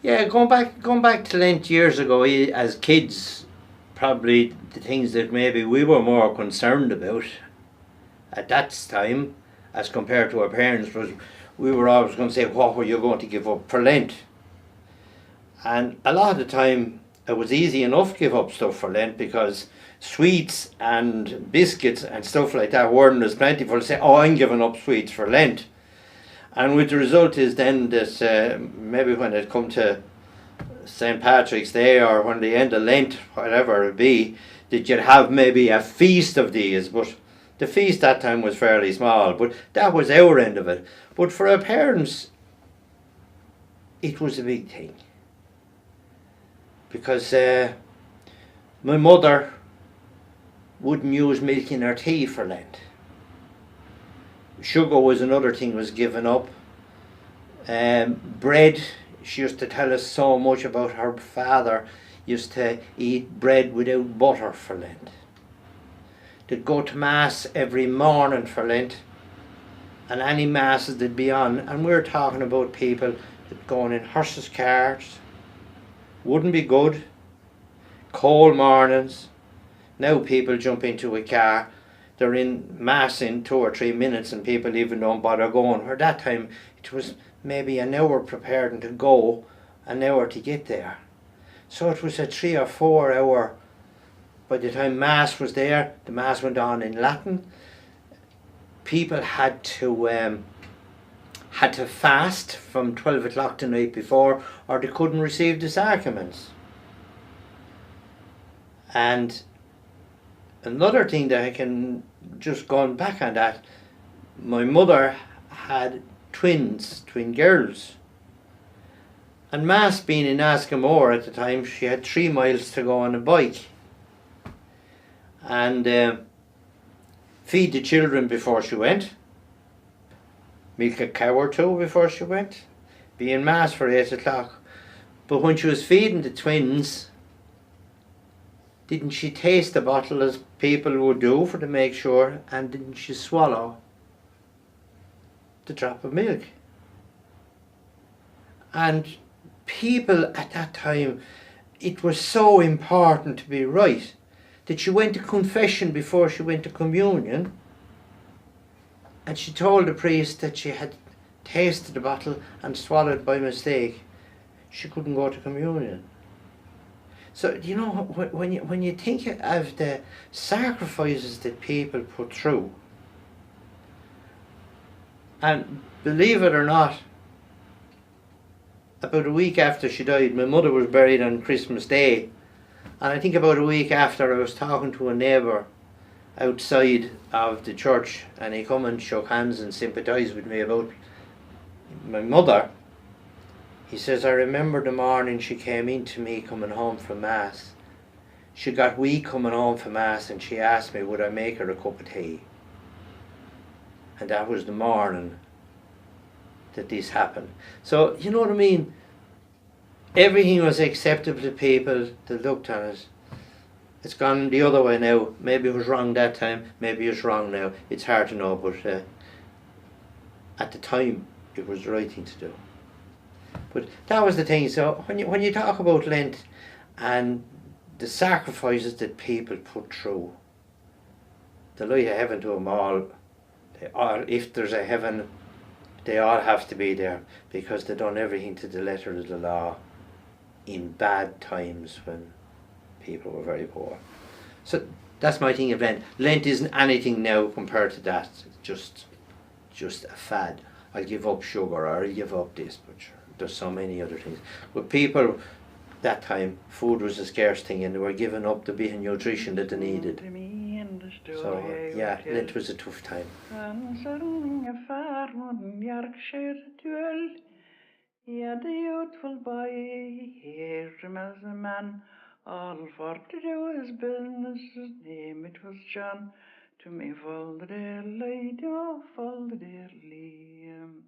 Yeah, going back to Lent years ago, as kids, probably the things that maybe we were more concerned about at that time, as compared to our parents, was we were always going to say, "What were you going to give up for Lent?" And a lot of the time, it was easy enough to give up stuff for Lent because sweets and biscuits and stuff like that weren't as plentiful to say, "Oh, I'm giving up sweets for Lent." And with the result is then that maybe when it come to St. Patrick's Day or when the end of Lent, whatever it be, that you'd have maybe a feast of these, but the feast that time was fairly small, but that was our end of it. But for our parents, it was a big thing because my mother wouldn't use milk in her tea for Lent. Sugar was another thing was given up. Bread, she used to tell us so much about her father used to eat bread without butter for Lent. They'd go to Mass every morning for Lent, and any Masses they'd be on, and we're talking about people that going in horses' carts, wouldn't be good, cold mornings. Now people jump into a car, they're in Mass in 2 or 3 minutes and people even don't bother going. Where that time it was maybe an hour preparing to go, an hour to get there. So it was a 3 or 4 hour. By the time Mass was there, the Mass went on in Latin. People had to fast from 12 o'clock the night before, or they couldn't receive the sacraments. And another thing that I can just going back on that, my mother had twin girls. And Mass being in Askamore at the time, she had 3 miles to go on a bike. And feed the children before she went, milk a cow or two before she went, be in Mass for 8 o'clock. But when she was feeding the twins, didn't she taste the bottle as people would do for to make sure, and didn't she swallow the drop of milk? And people at that time, it was so important to be right that she went to confession before she went to communion, and she told the priest that she had tasted the bottle and swallowed by mistake. She couldn't go to communion. So you know, when you think of the sacrifices that people put through, and believe it or not, about a week after she died, my mother was buried on Christmas Day, and I think about a week after I was talking to a neighbour outside of the church, and he come and shook hands and sympathised with me about my mother. He says, "I remember the morning she came in to me coming home from Mass. She got weak coming home from Mass and she asked me would I make her a cup of tea. And that was the morning that this happened." So, you know what I mean? Everything was acceptable to people that looked on it. It's gone the other way now. Maybe it was wrong that time, maybe it's wrong now. It's hard to know, but at the time it was the right thing to do. But that was the thing. So when you talk about Lent and the sacrifices that people put through, the light of heaven to them all, if there's a heaven, they all have to be there because they've done everything to the letter of the law in bad times when people were very poor. So that's my thing of Lent. Lent isn't anything now compared to that. It's just a fad. I'll give up sugar or I'll give up this, but sure, there's so many other things. But people, that time, food was a scarce thing and they were giving up the bit of nutrition that they needed. So yeah, Lent was a tough time. Yeah, the youthful boy, hear him as a man. All for to do his business, his name it was John. To me fall the dear lady, oh fall the dear Liam.